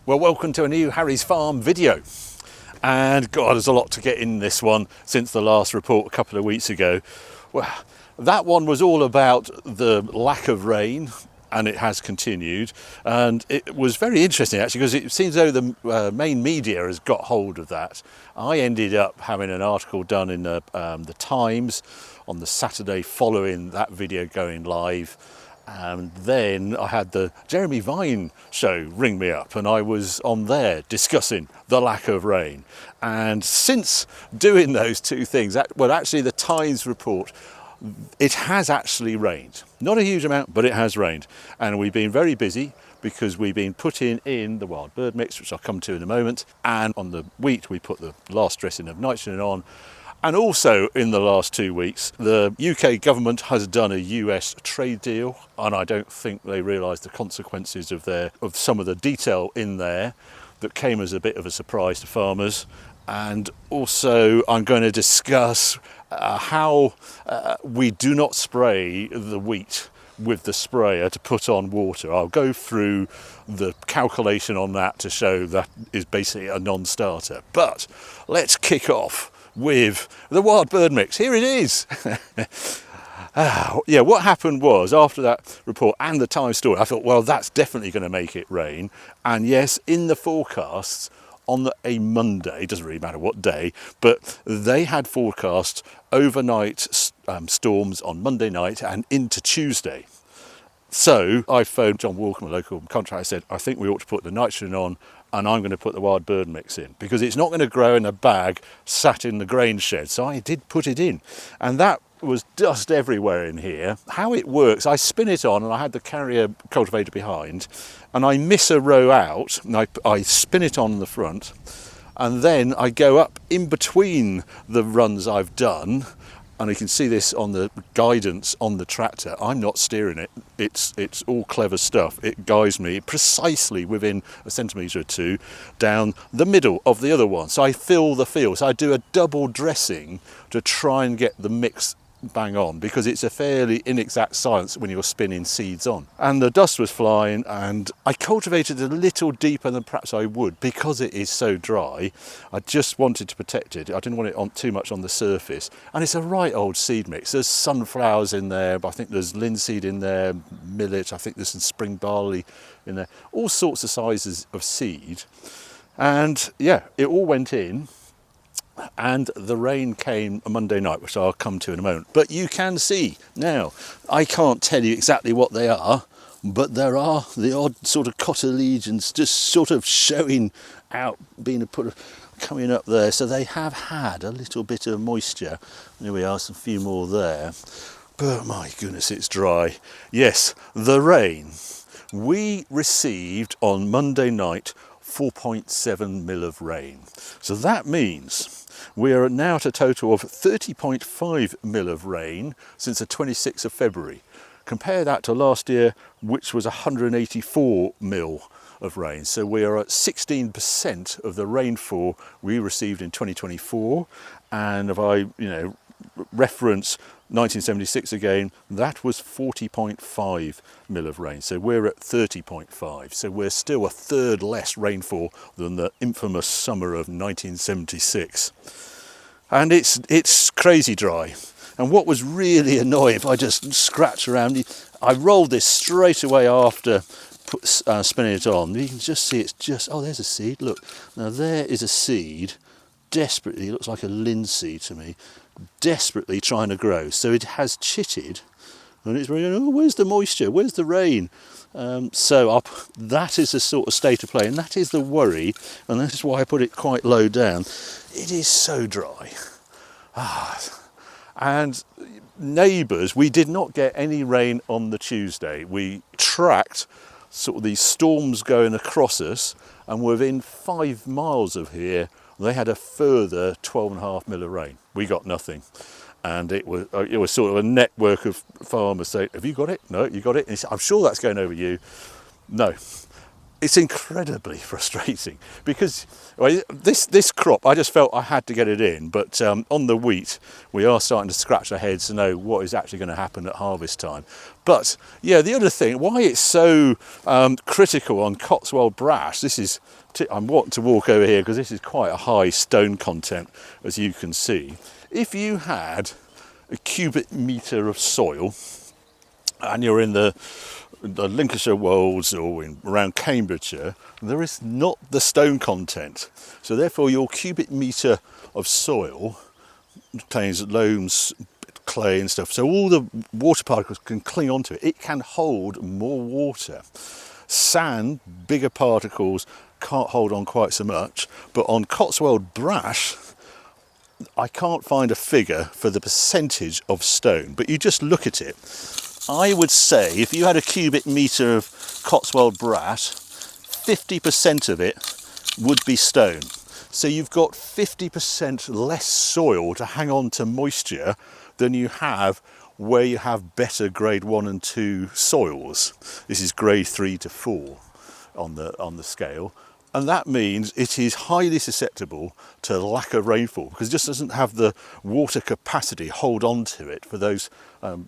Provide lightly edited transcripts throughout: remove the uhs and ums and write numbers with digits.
Well, welcome to a new Harry's Farm video. And God, there's a lot to get in this one since the last report a couple of weeks ago. Well, that one was all about the lack of rain, and it has continued. And it was very interesting actually, because it seems though the main media has got hold of that. I ended up having an article done in the Times on the Saturday following that video going live. And then I had the Jeremy Vine show ring me up, and I was on there discussing the lack of rain. And since doing those two things, well, actually the Times report, it has actually rained. Not a huge amount, but it has rained. And we've been very busy because we've been putting in the wild bird mix, which I'll come to in a moment. And on the wheat, we put the last dressing of nitrogen on. And also in the last 2 weeks, the UK government has done a US trade deal, and I don't think they realise the consequences of some of the detail in there that came as a bit of a surprise to farmers. And also I'm going to discuss how we do not spray the wheat with the sprayer to put on water. I'll go through the calculation on that to show that is basically a non-starter. But let's kick off with the wild bird mix. Here it is. Yeah, what happened was, after that report and the Times story, I thought, well, that's definitely going to make it rain. And yes, in the forecasts on a Monday, it doesn't really matter what day, but they had forecast overnight storms on Monday night and into Tuesday. So I phoned John Walker, my local contractor. I said, I think we ought to put the nitrogen on, and I'm going to put the wild bird mix in, because it's not going to grow in a bag sat in the grain shed. So I did put it in, and that was dust everywhere in here. How it works, I spin it on, and I had the carrier cultivator behind, and I miss a row out, and I spin it on the front, and then I go up in between the runs I've done. And you can see this on the guidance on the tractor. I'm not steering it. It's all clever stuff. It guides me precisely within a centimetre or two down the middle of the other one. So I fill the field. So I do a double dressing to try and get the mix bang on, because it's a fairly inexact science when you're spinning seeds on. And the dust was flying, and I cultivated a little deeper than perhaps I would because it is so dry. I just wanted to protect it. I didn't want it on too much on the surface. And it's a right old seed mix. There's sunflowers in there, but I think there's linseed in there, millet, I think there's some spring barley in there, all sorts of sizes of seed. And yeah, it all went in. And the rain came a Monday night, which I'll come to in a moment. But you can see now, I can't tell you exactly what they are, but there are the odd sort of cotyledons just sort of showing out, coming up there. So they have had a little bit of moisture. There we are, some few more there. But my goodness, it's dry. Yes, the rain. We received on Monday night 4.7 mil of rain. So that means we are now at a total of 30.5 mil of rain since the 26th of February. Compare that to last year, which was 184 mil of rain. So we are at 16% of the rainfall we received in 2024. And if I, reference 1976 again, that was 40.5 mil of rain. So we're at 30.5. So we're still a third less rainfall than the infamous summer of 1976. And it's crazy dry. And what was really annoying, if I just scratch around, I rolled this straight away after spinning it on. You can just see it's just, oh, there's a seed. Look, now there is a seed, desperately, it looks like a linseed to me, desperately trying to grow. So it has chitted, and it's really, oh, where's the moisture, where's the rain? That is the sort of state of play, and that is the worry, and that is why I put it quite low down. It is so dry. And neighbours, we did not get any rain on the Tuesday. We tracked sort of these storms going across us, and within 5 miles of here, they had a further 12.5 mil of rain. We got nothing. And it was sort of a network of farmers saying, have you got it? No, you got it? And he said, I'm sure that's going over you. No. it's incredibly frustrating because well, this crop, I just felt I had to get it in, but on the wheat we are starting to scratch our heads to know what is actually going to happen at harvest time. But yeah, the other thing, why it's so critical on Cotswold brash, this is, I'm wanting to walk over here because this is quite a high stone content, as you can see. If you had a cubic metre of soil and you're in the Lincolnshire Wolds or around Cambridgeshire, there is not the stone content. So therefore your cubic metre of soil contains loams, clay and stuff. So all the water particles can cling onto it. It can hold more water. Sand, bigger particles, can't hold on quite so much. But on Cotswold brash, I can't find a figure for the percentage of stone. But you just look at it. I would say if you had a cubic metre of Cotswold brash, 50% of it would be stone. So you've got 50% less soil to hang on to moisture than you have where you have better grade 1 and 2 soils. This is grade 3 to 4 on the scale. And that means it is highly susceptible to lack of rainfall because it just doesn't have the water capacity hold on to it for those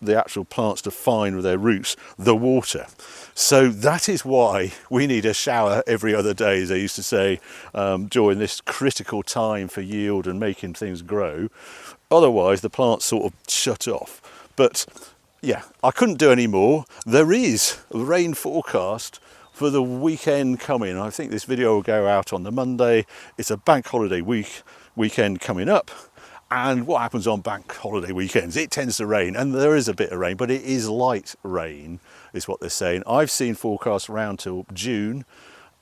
the actual plants to find with their roots the water. So that is why we need a shower every other day, as they used to say, during this critical time for yield and making things grow. Otherwise the plants sort of shut off. But yeah, I couldn't do any more. There is a rain forecast for the weekend coming. I think this video will go out on the Monday. It's a bank holiday weekend coming up. And what happens on bank holiday weekends? It tends to rain, and there is a bit of rain, but it is light rain, is what they're saying. I've seen forecasts around till June,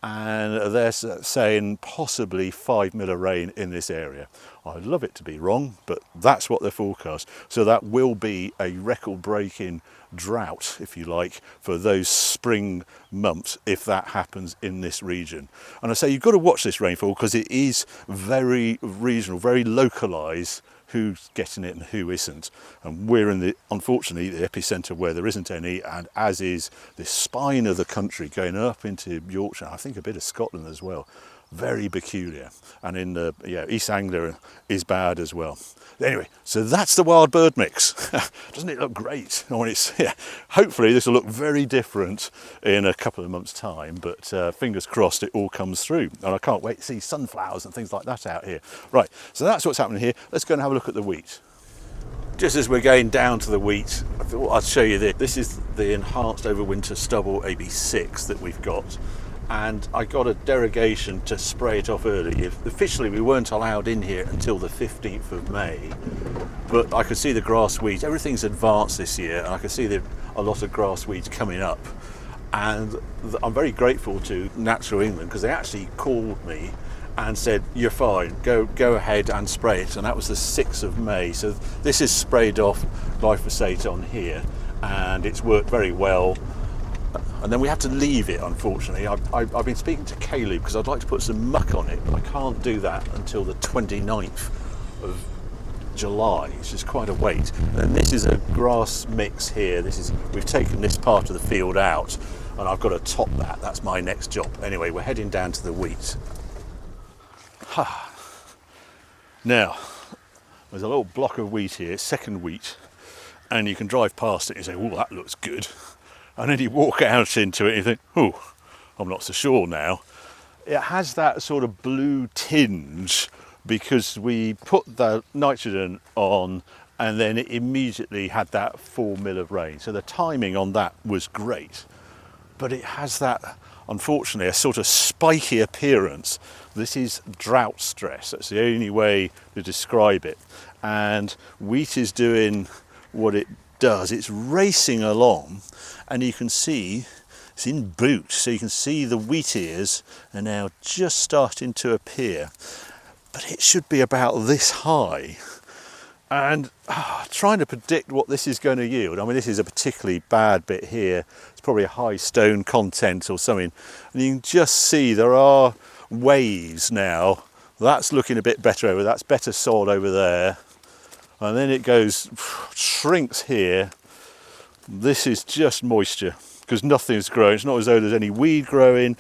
and they're saying possibly 5 mil of rain in this area. I'd love it to be wrong, but that's what they're forecast. So that will be a record-breaking drought, if you like, for those spring months if that happens in this region. And I say you've got to watch this rainfall because it is very regional, very localised, who's getting it and who isn't. And we're in the, unfortunately, the epicentre where there isn't any, and as is the spine of the country going up into Yorkshire, I think a bit of Scotland as well. Very peculiar. And in the East Anglia is bad as well. Anyway, so that's the wild bird mix. Doesn't it look great? Hopefully this will look very different in a couple of months' time, but fingers crossed it all comes through. And I can't wait to see sunflowers and things like that out here. Right, so that's what's happening here. Let's go and have a look at the wheat. Just as we're going down to the wheat, I thought I'd show you this. This is the enhanced overwinter stubble AB6 that we've got. And I got a derogation to spray it off early. Officially we weren't allowed in here until the 15th of May, but I could see the grass weeds, everything's advanced this year, and I could see a lot of grass weeds coming up. And I'm very grateful to Natural England because they actually called me and said, you're fine, go ahead and spray it. And that was the 6th of May. So this is sprayed off glyphosate on here, and it's worked very well. And then we have to leave it, unfortunately. I've been speaking to Caleb because I'd like to put some muck on it, but I can't do that until the 29th of July, which is quite a wait. And this is a grass mix here. We've taken this part of the field out, and I've got to top that. That's my next job. Anyway, we're heading down to the wheat. Now, there's a little block of wheat here, second wheat, and you can drive past it and say, oh, that looks good. And then you walk out into it and you think, oh, I'm not so sure now. It has that sort of blue tinge because we put the nitrogen on and then it immediately had that 4 mil of rain. So the timing on that was great. But it has that, unfortunately, a sort of spiky appearance. This is drought stress. That's the only way to describe it. And wheat is doing what it does. It's racing along, and you can see it's in boot, so you can see the wheat ears are now just starting to appear, but it should be about this high. And trying to predict what this is going to yield. I mean, this is a particularly bad bit here. It's probably a high stone content or something, and you can just see there are waves now. That's looking a bit better over, that's better soil over there. And then it goes, shrinks here. This is just moisture because nothing's growing. It's not as though there's any weed growing.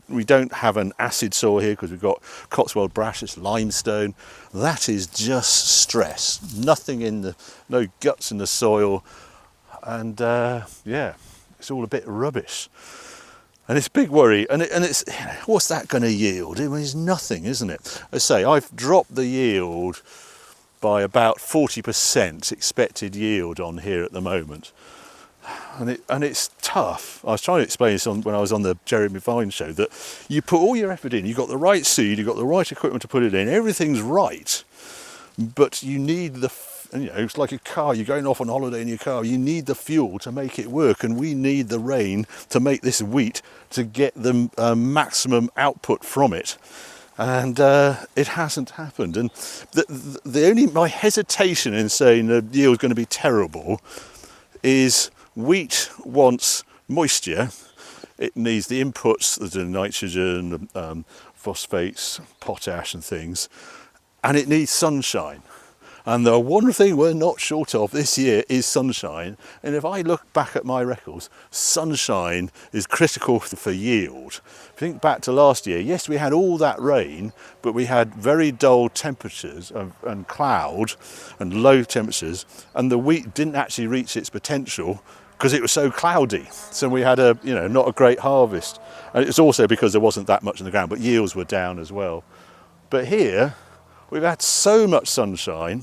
We don't have an acid soil here because we've got Cotswold brash, it's limestone. That is just stress. Nothing no guts in the soil, and yeah, it's all a bit rubbish. And it's a big worry, and it's, what's that going to yield? I mean, it's nothing, isn't it? I say, I've dropped the yield by about 40% expected yield on here at the moment. And it's tough. I was trying to explain this when I was on the Jeremy Vine show, that you put all your effort in, you've got the right seed, you've got the right equipment to put it in, everything's right, but you need it's like a car, you're going off on holiday in your car, you need the fuel to make it work, and we need the rain to make this wheat to get the maximum output from it. And it hasn't happened. And my hesitation in saying the yield's going to be terrible is wheat wants moisture. It needs the inputs, the nitrogen, phosphates, potash and things, and it needs sunshine. And the one thing we're not short of this year is sunshine. And if I look back at my records, sunshine is critical for yield. If you think back to last year, yes, we had all that rain, but we had very dull temperatures and cloud and low temperatures, and the wheat didn't actually reach its potential because it was so cloudy. So we had not a great harvest. And it's also because there wasn't that much in the ground, but yields were down as well. But here, we've had so much sunshine,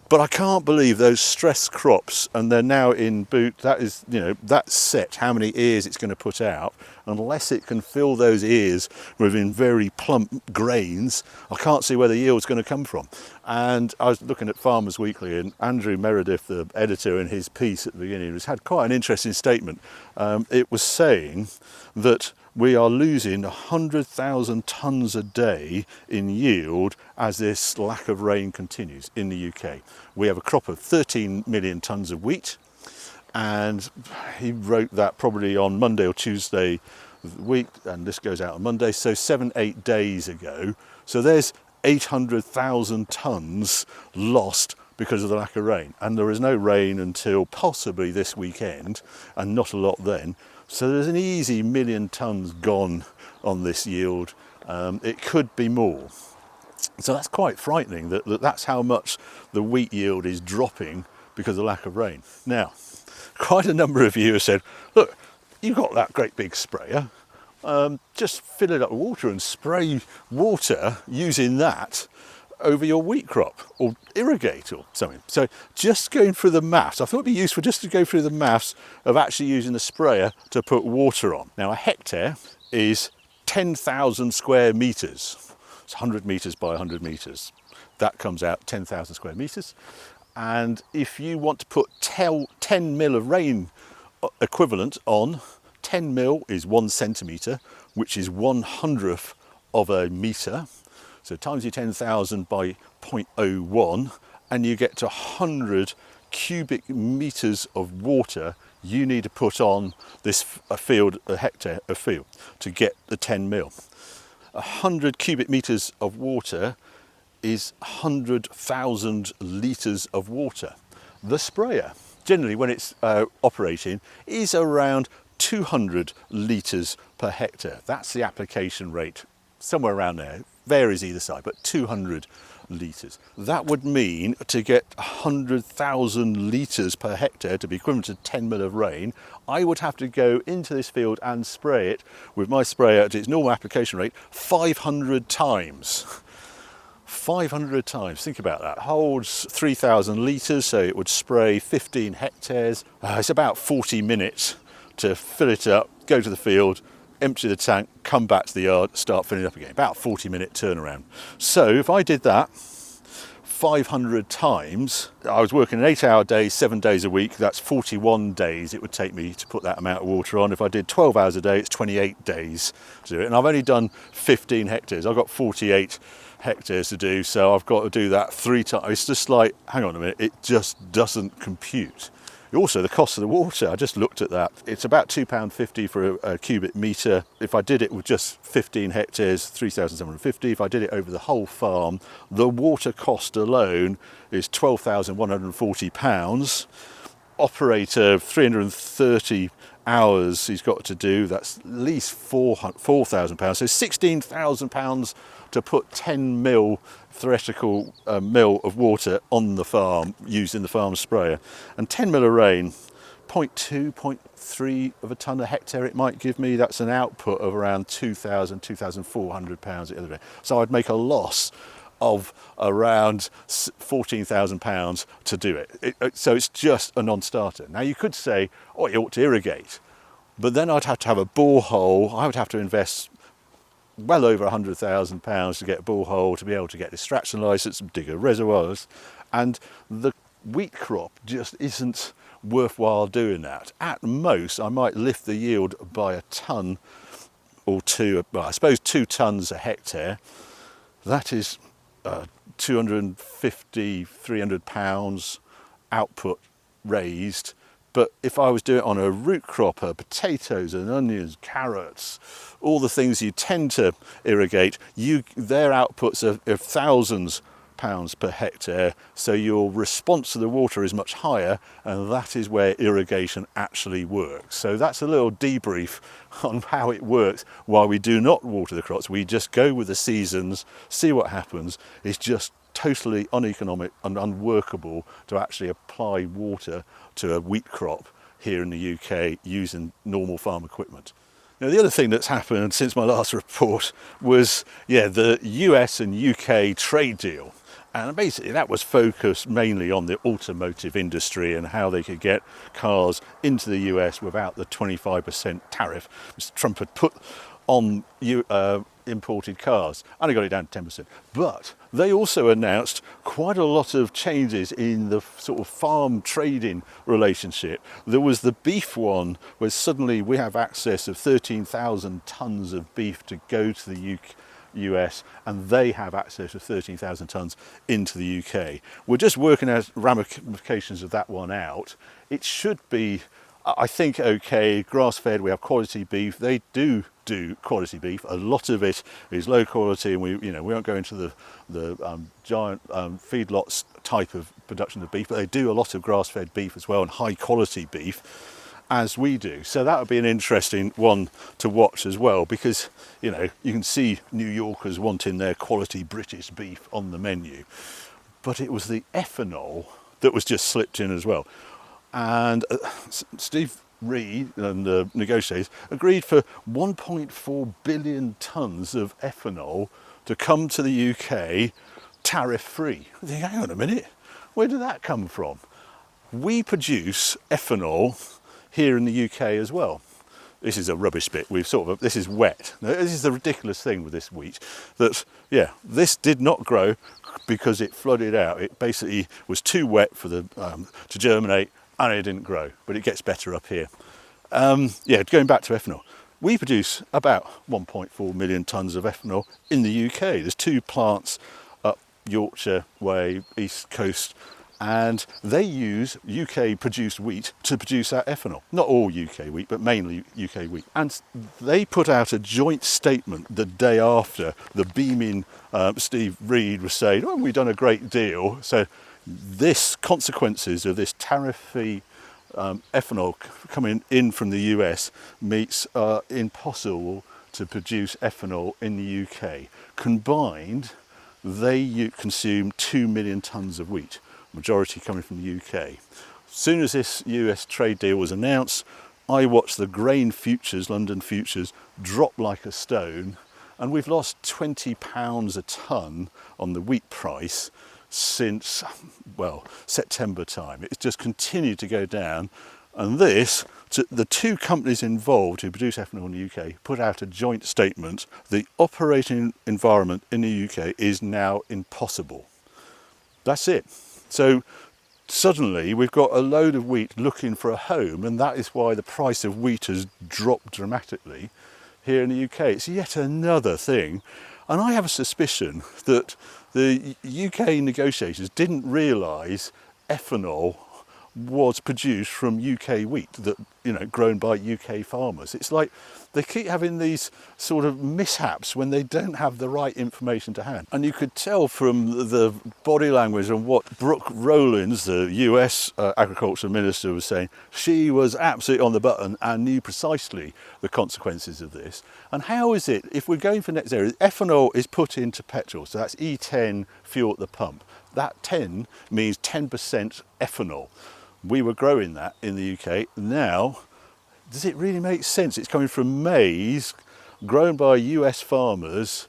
but I can't believe those stress crops, and they're now in boot. That is, that's set how many ears it's going to put out. Unless it can fill those ears within very plump grains, I can't see where the yield's going to come from. And I was looking at Farmers Weekly, and Andrew Meredith, the editor, in his piece at the beginning, has had quite an interesting statement. It was saying that we are losing 100,000 tonnes a day in yield as this lack of rain continues in the UK. We have a crop of 13 million tonnes of wheat, and he wrote that probably on Monday or Tuesday of the week, and this goes out on Monday, so 7-8 days ago. So there's 800,000 tonnes lost because of the lack of rain, and there is no rain until possibly this weekend, and not a lot then. So there's an easy 1 million tonnes gone on this yield. It could be more. So that's quite frightening that's how much the wheat yield is dropping because of the lack of rain. Now, quite a number of you have said, look, you've got that great big sprayer, just fill it up with water and spray water using that over your wheat crop, or irrigate or something. So just going through the maths, I thought it'd be useful just to go through the maths of actually using the sprayer to put water on. Now, a hectare is 10,000 square metres. It's 100 metres by 100 metres. That comes out 10,000 square metres. And if you want to put 10 mil of rain equivalent on, 10 mil is 1 centimetre, which is 1/100th of a metre. So times your 10,000 by 0.01, and you get to 100 cubic metres of water you need to put on this a hectare of field to get the 10 mil. 100 cubic metres of water is 100,000 litres of water. The sprayer, generally when it's operating, is around 200 litres per hectare. That's the application rate, somewhere around there. Varies either side, but 200 litres. That would mean to get 100,000 litres per hectare to be equivalent to 10 mil of rain, I would have to go into this field and spray it with my sprayer at its normal application rate 500 times. 500 times, think about that. Holds 3,000 litres, so it would spray 15 hectares. It's about 40 minutes to fill it up, go to the field, empty the tank, come back to the yard, start filling it up again. About 40-minute turnaround. So if I did that 500 times, I was working an 8-hour day, 7 days a week. That's 41 days it would take me to put that amount of water on. If I did 12 hours a day, it's 28 days to do it. And I've only done 15 hectares. I've got 48 hectares to do, so I've got to do that 3 times. It's just like, hang on a minute, it just doesn't compute. Also, the cost of the water, I just looked at that. It's about £2.50 for a cubic metre. If I did it with just 15 hectares, £3,750. If I did it over the whole farm, the water cost alone is £12,140. Operator, 330 hours he's got to do, that's at least £4,000. So £16,000 to put 10 mil theoretical mil of water on the farm using the farm sprayer. And 10 mil of rain, 0.2, 0.3 of a tonne a hectare it might give me. That's an output of around £2,000, £2,400 the other day. So I'd make a loss of around £14,000 to do it. So it's just a non-starter. Now you could say, oh, you ought to irrigate, but then I'd have to have a borehole. I would have to invest well over £100,000 to get a borehole, to be able to get extraction licence and dig reservoirs, and the wheat crop just isn't worthwhile doing that. At most, I might lift the yield by a tonne or two, well, I suppose 2 tonnes a hectare. That is 250, 300 pounds output raised. But if I was doing it on a root cropper, potatoes and onions, carrots, all the things you tend to irrigate, their outputs are thousands pounds per hectare, so your response to the water is much higher, and that is where irrigation actually works. So that's a little debrief on how it works. While we do not water the crops, we just go with the seasons, see what happens. It's just totally uneconomic and unworkable to actually apply water to a wheat crop here in the UK using normal farm equipment. Now, the other thing that's happened since my last report was, the US and UK trade deal. And basically that was focused mainly on the automotive industry and how they could get cars into the US without the 25% tariff Mr. Trump had put on imported cars. Only got it down to 10%. But they also announced quite a lot of changes in the sort of farm trading relationship. There was the beef one, where suddenly we have access of 13,000 tonnes of beef to go to the US, and they have access to 13,000 tonnes into the UK. We're just working out ramifications of that one out. It should be, I think, okay. Grass-fed, we have quality beef. They do quality beef. A lot of it is low quality, and we won't go into the giant feedlots type of production of beef, but they do a lot of grass-fed beef as well, and high quality beef, as we do. So that would be an interesting one to watch as well, because you can see New Yorkers wanting their quality British beef on the menu, but it was the ethanol that was just slipped in as well. And Steve Reid and the negotiators agreed for 1.4 billion tonnes of ethanol to come to the UK tariff-free. I think, hang on a minute, where did that come from? We produce ethanol here in the UK as well. This is a rubbish bit. This is wet. Now, this is the ridiculous thing with this wheat, that this did not grow because it flooded out. It basically was too wet for to germinate, and it didn't grow. But it gets better up here. Going back to ethanol, we produce about 1.4 million tonnes of ethanol in the UK. There's 2 plants up Yorkshire Way, East Coast, and they use UK produced wheat to produce that ethanol. Not all UK wheat, but mainly UK wheat. And they put out a joint statement the day after the beaming Steve Reid was saying, oh, we've done a great deal. So this consequences of this tariff-free ethanol coming in from the US makes impossible to produce ethanol in the UK. Combined, they consume 2 million tonnes of wheat, majority coming from the UK. As soon as this US trade deal was announced, I watched the grain futures, London futures, drop like a stone, and we've lost £20 a tonne on the wheat price since, September time. It's just continued to go down, and the 2 companies involved who produce ethanol in the UK put out a joint statement. The operating environment in the UK is now impossible. That's it. So suddenly we've got a load of wheat looking for a home, and that is why the price of wheat has dropped dramatically here in the UK. It's yet another thing, and I have a suspicion that the UK negotiators didn't realise ethanol was produced from UK wheat, that grown by UK farmers. It's like they keep having these sort of mishaps when they don't have the right information to hand. And you could tell from the body language and what Brooke Rollins, the US agriculture minister, was saying. She was absolutely on the button and knew precisely the consequences of this. And how is it, if we're going for net zero, ethanol is put into petrol, so that's E10 fuel at the pump. That 10 means 10% ethanol. We were growing that in the UK. Now, does it really make sense? It's coming from maize grown by US farmers,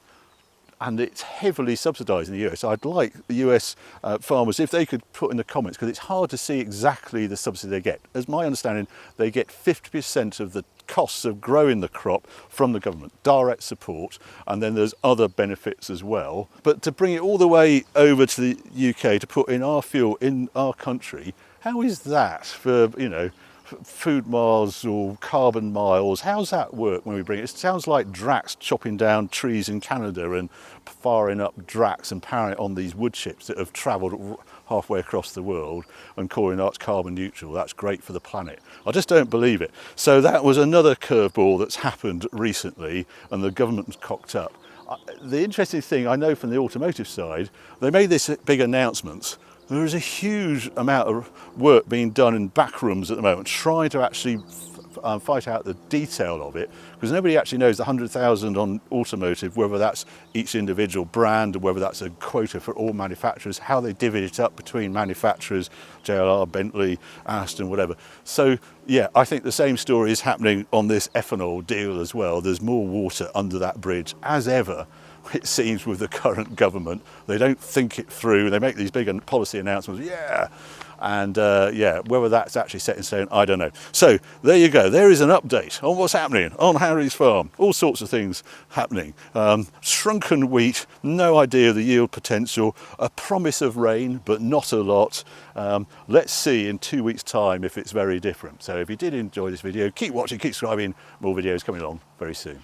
and it's heavily subsidised in the US. I'd like the US farmers, if they could put in the comments, because it's hard to see exactly the subsidy they get. As my understanding, they get 50% of the costs of growing the crop from the government, direct support, and then there's other benefits as well. But to bring it all the way over to the UK to put in our fuel in our country, how is that for, food miles or carbon miles? How's that work when we bring it? It sounds like Drax chopping down trees in Canada and firing up Drax and powering it on these wood chips that have travelled halfway across the world and calling it carbon neutral. That's great for the planet. I just don't believe it. So that was another curveball that's happened recently, and the government's cocked up. The interesting thing I know from the automotive side, they made this big announcement. There is a huge amount of work being done in back rooms at the moment, trying to actually fight out the detail of it, because nobody actually knows the 100,000 on automotive, whether that's each individual brand or whether that's a quota for all manufacturers, how they divvy it up between manufacturers, JLR, Bentley, Aston, whatever. So yeah, I think the same story is happening on this ethanol deal as well. There's more water under that bridge as ever. It seems with the current government, they don't think it through. They make these big policy announcements, and whether that's actually set in stone, I don't know. So there you go. There is an update on what's happening on Harry's farm. All sorts of things happening. Shrunken wheat, no idea of the yield potential. A promise of rain, but not a lot. Let's see in 2 weeks' time if it's very different. So if you did enjoy this video, keep watching, keep subscribing. More videos coming along very soon.